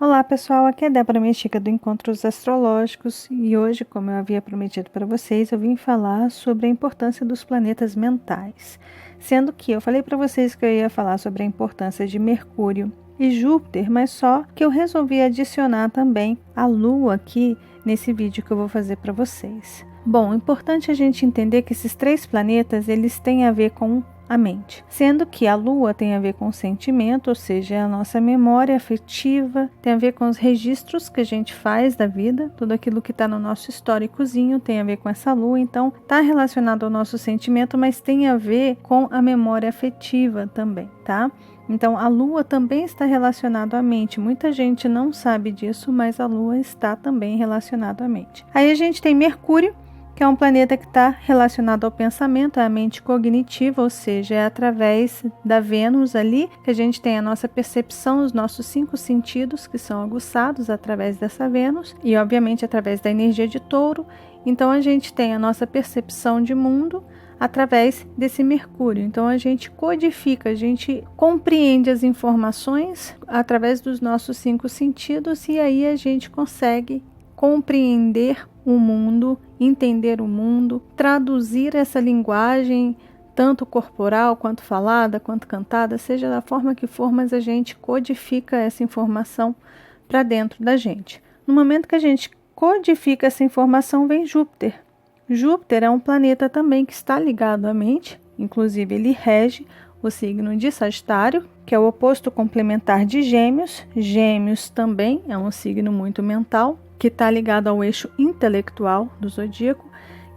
Olá pessoal, aqui é Débora Mestica do Encontros Astrológicos e hoje, como eu havia prometido para vocês, eu vim falar sobre a importância dos planetas mentais. Sendo que eu falei para vocês que eu ia falar sobre a importância de Mercúrio e Júpiter, mas só que eu resolvi adicionar também a Lua aqui nesse vídeo que eu vou fazer para vocês. Bom, é importante a gente entender que esses três planetas, eles têm a ver com a mente, sendo que a Lua tem a ver com o sentimento, ou seja, é a nossa memória afetiva, tem a ver com os registros que a gente faz da vida, tudo aquilo que está no nosso históricozinho tem a ver com essa Lua, então está relacionado ao nosso sentimento, mas tem a ver com a memória afetiva também, tá? Então a Lua também está relacionada à mente, muita gente não sabe disso, mas a Lua está também relacionada à mente. Aí a gente tem Mercúrio, que é um planeta que está relacionado ao pensamento, à mente cognitiva, ou seja, é através da Vênus ali que a gente tem a nossa percepção, os nossos 5 sentidos que são aguçados através dessa Vênus e obviamente através da energia de Touro. Então a gente tem a nossa percepção de mundo através desse Mercúrio. Então a gente codifica, a gente compreende as informações através dos nossos 5 sentidos e aí a gente consegue compreender o mundo, entender o mundo, traduzir essa linguagem, tanto corporal, quanto falada, quanto cantada, seja da forma que for, mas a gente codifica essa informação para dentro da gente. No momento que a gente codifica essa informação, vem Júpiter. Júpiter é um planeta também que está ligado à mente, inclusive ele rege o signo de Sagitário, que é o oposto complementar de Gêmeos. Gêmeos também é um signo muito mental, que está ligado ao eixo intelectual do zodíaco,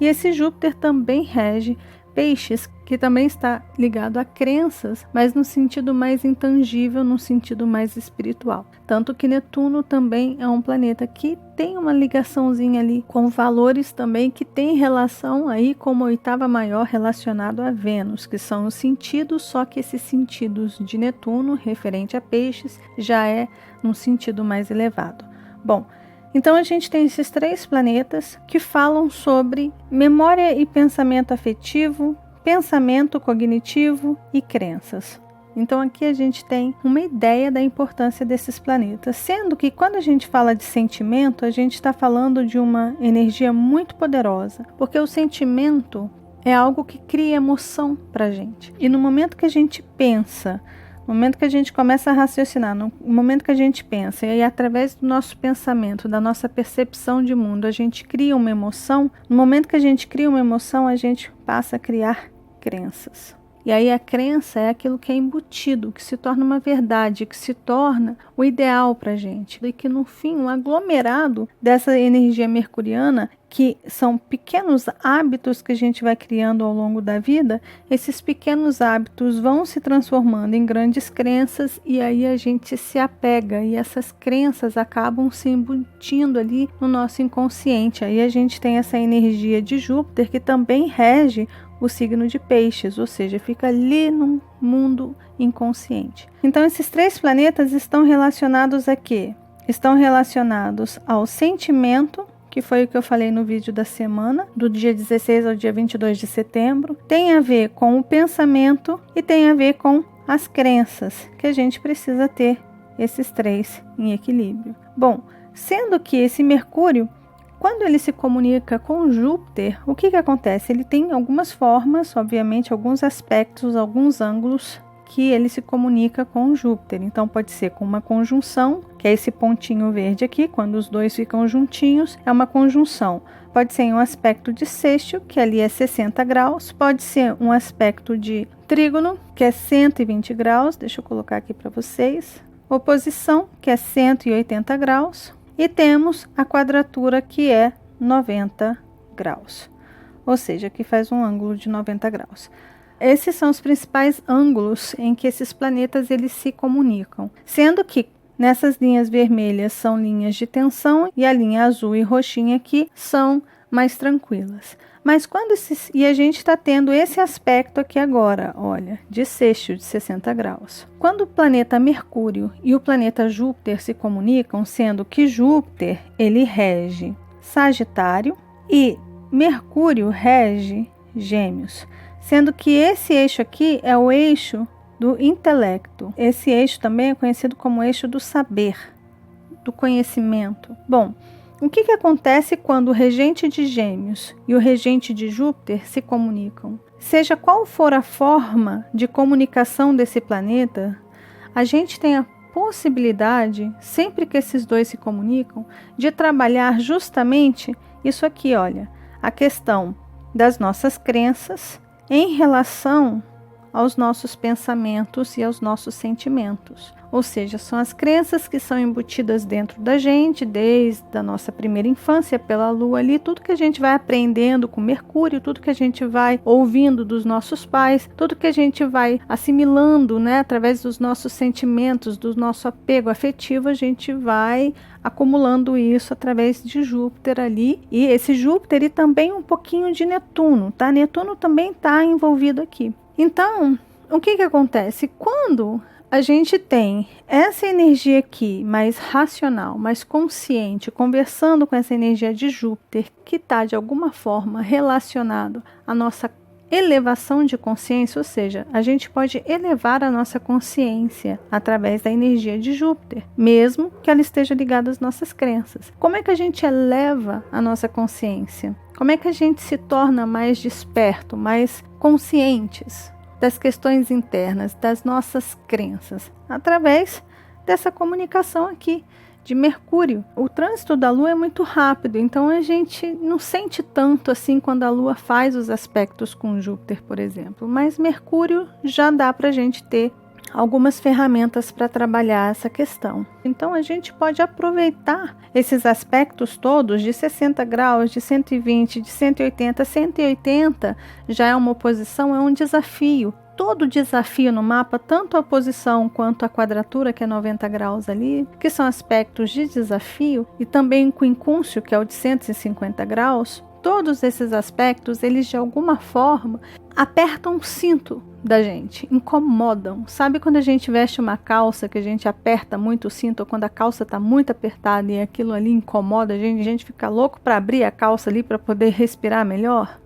e esse Júpiter também rege Peixes, que também está ligado a crenças, mas no sentido mais intangível, no sentido mais espiritual. Tanto que Netuno também é um planeta que tem uma ligaçãozinha ali com valores também que tem relação aí como oitava maior relacionado a Vênus, que são os sentidos, só que esses sentidos de Netuno, referente a Peixes, já é num sentido mais elevado. Bom, então a gente tem esses 3 planetas que falam sobre memória e pensamento afetivo, pensamento cognitivo e crenças. Então aqui a gente tem uma ideia da importância desses planetas, sendo que quando a gente fala de sentimento, a gente está falando de uma energia muito poderosa, porque o sentimento é algo que cria emoção para a gente. E no momento que a gente pensa, no momento que a gente começa a raciocinar, no momento que a gente pensa, e aí através do nosso pensamento, da nossa percepção de mundo, a gente cria uma emoção, no momento que a gente cria uma emoção, a gente passa a criar crenças. E aí a crença é aquilo que é embutido, que se torna uma verdade, que se torna o ideal para a gente. E que no fim, um aglomerado dessa energia mercuriana, que são pequenos hábitos que a gente vai criando ao longo da vida, esses pequenos hábitos vão se transformando em grandes crenças e aí a gente se apega e essas crenças acabam se embutindo ali no nosso inconsciente. Aí a gente tem essa energia de Júpiter que também rege o signo de Peixes, ou seja, fica ali no mundo inconsciente. Então esses 3 planetas estão relacionados a quê? Estão relacionados ao sentimento, que foi o que eu falei no vídeo da semana, do dia 16 ao dia 22 de setembro, tem a ver com o pensamento e tem a ver com as crenças, que a gente precisa ter esses 3 em equilíbrio. Bom, sendo que esse Mercúrio, quando ele se comunica com Júpiter, o que acontece? Ele tem algumas formas, obviamente, alguns aspectos, alguns ângulos que ele se comunica com Júpiter. Então pode ser com uma conjunção, que é esse pontinho verde aqui, quando os dois ficam juntinhos, é uma conjunção. Pode ser em um aspecto de sextil, que ali é 60 graus, pode ser um aspecto de trígono, que é 120 graus, deixa eu colocar aqui para vocês. Oposição, que é 180 graus. E temos a quadratura, que é 90 graus, ou seja, que faz um ângulo de 90 graus. Esses são os principais ângulos em que esses planetas eles se comunicam, sendo que nessas linhas vermelhas são linhas de tensão e a linha azul e roxinha aqui são mais tranquilas. Mas quando e a gente está tendo esse aspecto aqui agora, olha, de sextil de 60 graus. Quando o planeta Mercúrio e o planeta Júpiter se comunicam, sendo que Júpiter ele rege Sagitário e Mercúrio rege Gêmeos, sendo que esse eixo aqui é o eixo do intelecto. Esse eixo também é conhecido como eixo do saber, do conhecimento. Bom, o que acontece quando o regente de Gêmeos e o regente de Júpiter se comunicam? Seja qual for a forma de comunicação desse planeta, a gente tem a possibilidade, sempre que esses dois se comunicam, de trabalhar justamente isso aqui, olha, a questão das nossas crenças em relação aos nossos pensamentos e aos nossos sentimentos. Ou seja, são as crenças que são embutidas dentro da gente desde a nossa primeira infância pela Lua ali, tudo que a gente vai aprendendo com Mercúrio, tudo que a gente vai ouvindo dos nossos pais, tudo que a gente vai assimilando, né, através dos nossos sentimentos, do nosso apego afetivo, a gente vai acumulando isso através de Júpiter ali, e esse Júpiter e também um pouquinho de Netuno, tá? Netuno também está envolvido aqui. Então, o que acontece? Quando a gente tem essa energia aqui, mais racional, mais consciente, conversando com essa energia de Júpiter, que está de alguma forma relacionado à nossa elevação de consciência, ou seja, a gente pode elevar a nossa consciência através da energia de Júpiter, mesmo que ela esteja ligada às nossas crenças. Como é que a gente eleva a nossa consciência? Como é que a gente se torna mais desperto, mais conscientes das questões internas, das nossas crenças? Através dessa comunicação aqui de Mercúrio. O trânsito da Lua é muito rápido, então a gente não sente tanto assim quando a Lua faz os aspectos com Júpiter, por exemplo, mas Mercúrio já dá para a gente ter algumas ferramentas para trabalhar essa questão. Então a gente pode aproveitar esses aspectos todos de 60 graus, de 120, de 180. 180 já é uma oposição, é um desafio. Todo desafio no mapa, tanto a posição quanto a quadratura, que é 90 graus ali, que são aspectos de desafio, e também o quincúncio, que é o de 150 graus, todos esses aspectos, eles de alguma forma apertam o cinto da gente, incomodam. Sabe quando a gente veste uma calça que a gente aperta muito o cinto, ou quando a calça está muito apertada e aquilo ali incomoda a gente fica louco para abrir a calça ali para poder respirar melhor?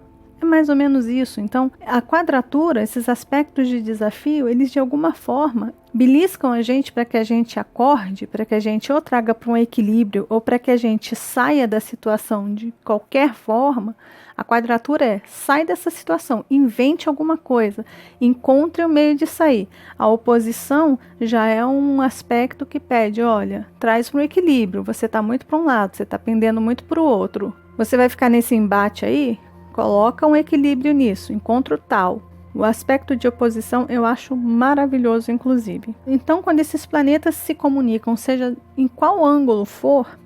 É mais ou menos isso. Então, a quadratura, esses aspectos de desafio, eles de alguma forma beliscam a gente para que a gente acorde, para que a gente ou traga para um equilíbrio, ou para que a gente saia da situação de qualquer forma. A quadratura é, sai dessa situação, invente alguma coisa, encontre o meio de sair. A oposição já é um aspecto que pede, olha, traz para o equilíbrio, você está muito para um lado, você está pendendo muito para o outro. Você vai ficar nesse embate aí? Coloca um equilíbrio nisso, encontra o tal. O aspecto de oposição eu acho maravilhoso, inclusive. Então, quando esses planetas se comunicam, seja em qual ângulo for,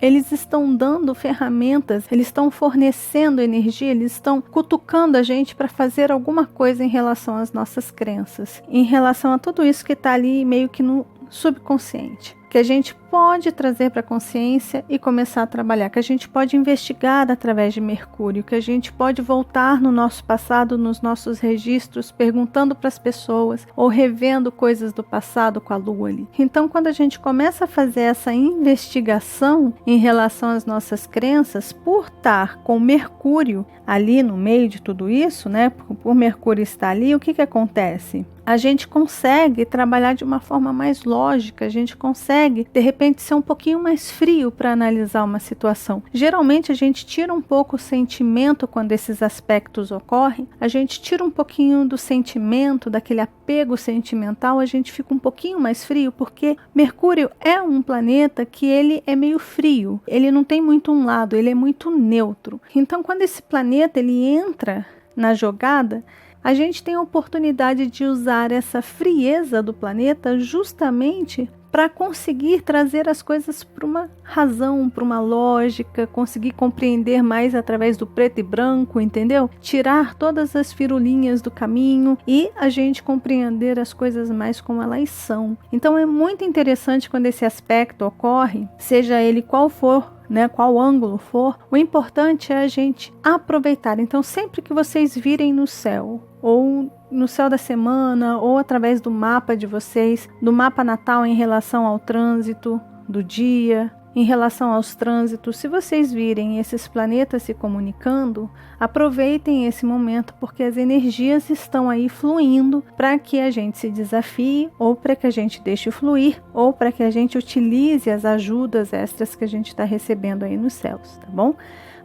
eles estão dando ferramentas, eles estão fornecendo energia, eles estão cutucando a gente para fazer alguma coisa em relação às nossas crenças, em relação a tudo isso que está ali meio que no subconsciente, que a gente pode trazer para a consciência e começar a trabalhar, que a gente pode investigar através de Mercúrio, que a gente pode voltar no nosso passado, nos nossos registros, perguntando para as pessoas ou revendo coisas do passado com a Lua ali. Então, quando a gente começa a fazer essa investigação em relação às nossas crenças, por estar com Mercúrio ali no meio de tudo isso, né? Por Mercúrio estar ali, o que acontece? A gente consegue trabalhar de uma forma mais lógica, a gente consegue, de repente, ser um pouquinho mais frio para analisar uma situação. Geralmente, a gente tira um pouco o sentimento quando esses aspectos ocorrem, a gente tira um pouquinho do sentimento, daquele apego sentimental, a gente fica um pouquinho mais frio, porque Mercúrio é um planeta que ele é meio frio, ele não tem muito um lado, ele é muito neutro. Então, quando esse planeta ele entra na jogada, a gente tem a oportunidade de usar essa frieza do planeta justamente para conseguir trazer as coisas para uma razão, para uma lógica, conseguir compreender mais através do preto e branco, entendeu? Tirar todas as firulinhas do caminho e a gente compreender as coisas mais como elas são. Então é muito interessante quando esse aspecto ocorre, seja ele qual for, né, qual ângulo for, o importante é a gente aproveitar. Então, sempre que vocês virem no céu, ou no céu da semana, ou através do mapa de vocês, do mapa natal em relação ao trânsito do dia, em relação aos trânsitos, se vocês virem esses planetas se comunicando, aproveitem esse momento, porque as energias estão aí fluindo para que a gente se desafie, ou para que a gente deixe fluir, ou para que a gente utilize as ajudas extras que a gente está recebendo aí nos céus, tá bom?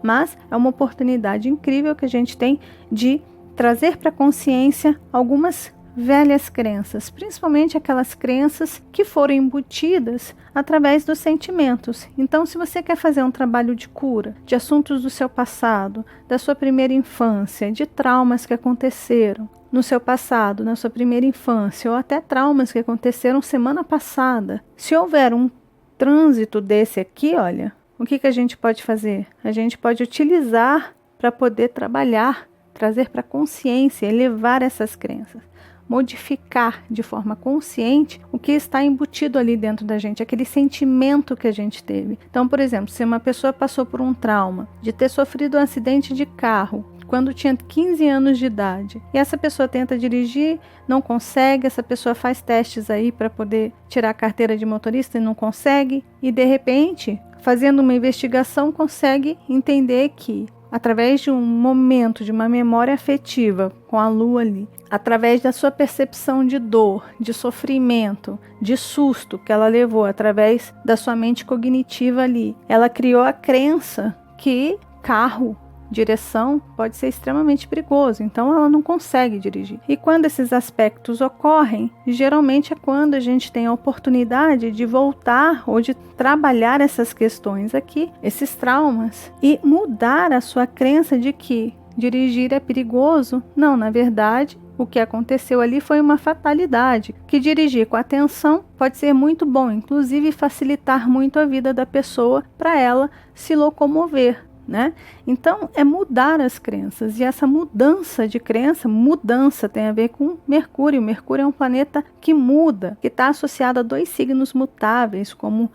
Mas é uma oportunidade incrível que a gente tem de trazer para a consciência algumas velhas crenças, principalmente aquelas crenças que foram embutidas através dos sentimentos. Então, se você quer fazer um trabalho de cura de assuntos do seu passado, da sua primeira infância, de traumas que aconteceram no seu passado, na sua primeira infância, ou até traumas que aconteceram semana passada, se houver um trânsito desse aqui, olha, o que a gente pode fazer? A gente pode utilizar para poder trabalhar, trazer para a consciência, elevar essas crenças, modificar de forma consciente o que está embutido ali dentro da gente, aquele sentimento que a gente teve. Então, por exemplo, se uma pessoa passou por um trauma de ter sofrido um acidente de carro quando tinha 15 anos de idade, e essa pessoa tenta dirigir, não consegue, essa pessoa faz testes aí para poder tirar a carteira de motorista e não consegue, e de repente, fazendo uma investigação, consegue entender que através de um momento, de uma memória afetiva com a lua ali, através da sua percepção de dor, de sofrimento, de susto que ela levou, através da sua mente cognitiva ali, ela criou a crença que carro, direção, pode ser extremamente perigoso, então ela não consegue dirigir. E quando esses aspectos ocorrem, geralmente é quando a gente tem a oportunidade de voltar ou de trabalhar essas questões aqui, esses traumas, e mudar a sua crença de que dirigir é perigoso. Não, na verdade, o que aconteceu ali foi uma fatalidade, que dirigir com atenção pode ser muito bom, inclusive facilitar muito a vida da pessoa para ela se locomover, né? Então é mudar as crenças, e essa mudança de crença, mudança tem a ver com Mercúrio. Mercúrio é um planeta que muda, que está associado a 2 signos mutáveis, como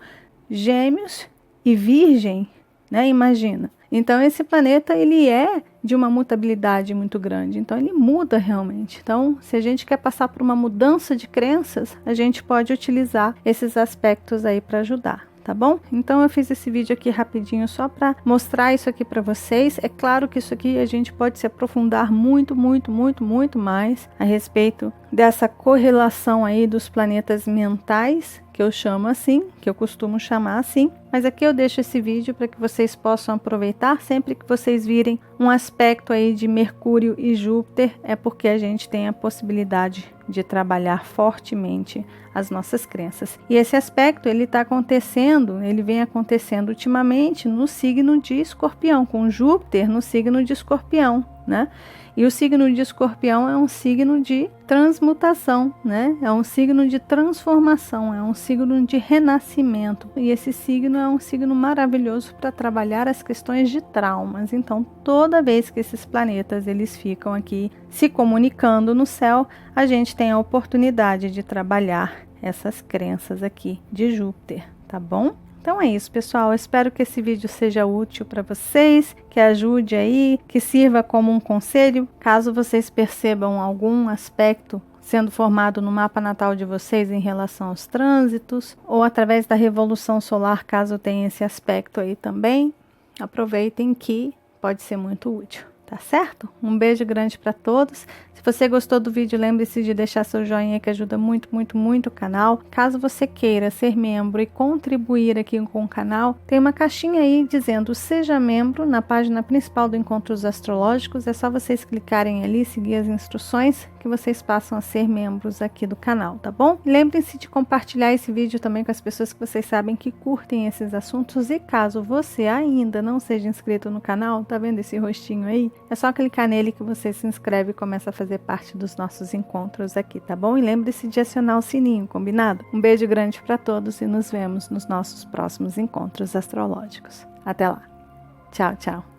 Gêmeos e Virgem, né? Imagina. Então esse planeta ele é de uma mutabilidade muito grande, então ele muda realmente. Então, se a gente quer passar por uma mudança de crenças, a gente pode utilizar esses aspectos aí para ajudar. Tá bom? Então eu fiz esse vídeo aqui rapidinho só para mostrar isso aqui para vocês. É claro que isso aqui a gente pode se aprofundar muito mais a respeito dessa correlação aí dos planetas mentais, que eu chamo assim, que eu costumo chamar assim. Mas aqui eu deixo esse vídeo para que vocês possam aproveitar sempre que vocês virem um aspecto aí de Mercúrio e Júpiter, é porque a gente tem a possibilidade de trabalhar fortemente as nossas crenças. E esse aspecto ele está acontecendo, ele vem acontecendo ultimamente no signo de Escorpião, com Júpiter no signo de Escorpião, né? E o signo de Escorpião é um signo de transmutação, né? É um signo de transformação, é um signo de renascimento. E esse signo é um signo maravilhoso para trabalhar as questões de traumas. Então, toda vez que esses planetas eles ficam aqui se comunicando no céu, a gente tem a oportunidade de trabalhar essas crenças aqui de Júpiter, tá bom? Então é isso, pessoal. Eu espero que esse vídeo seja útil para vocês, que ajude aí, que sirva como um conselho, caso vocês percebam algum aspecto sendo formado no mapa natal de vocês em relação aos trânsitos, ou através da revolução solar, caso tenha esse aspecto aí também. Aproveitem que pode ser muito útil. Tá certo? Um beijo grande para todos. Se você gostou do vídeo, lembre-se de deixar seu joinha, que ajuda muito o canal. Caso você queira ser membro e contribuir aqui com o canal, tem uma caixinha aí dizendo seja membro na página principal do Encontros Astrológicos. É só vocês clicarem ali, seguir as instruções, que vocês passam a ser membros aqui do canal, tá bom? Lembrem-se de compartilhar esse vídeo também com as pessoas que vocês sabem que curtem esses assuntos. E caso você ainda não seja inscrito no canal, tá vendo esse rostinho aí? É só clicar nele que você se inscreve e começa a fazer parte dos nossos encontros aqui, tá bom? E lembre-se de acionar o sininho, combinado? Um beijo grande para todos e nos vemos nos nossos próximos encontros astrológicos. Até lá. Tchau, tchau.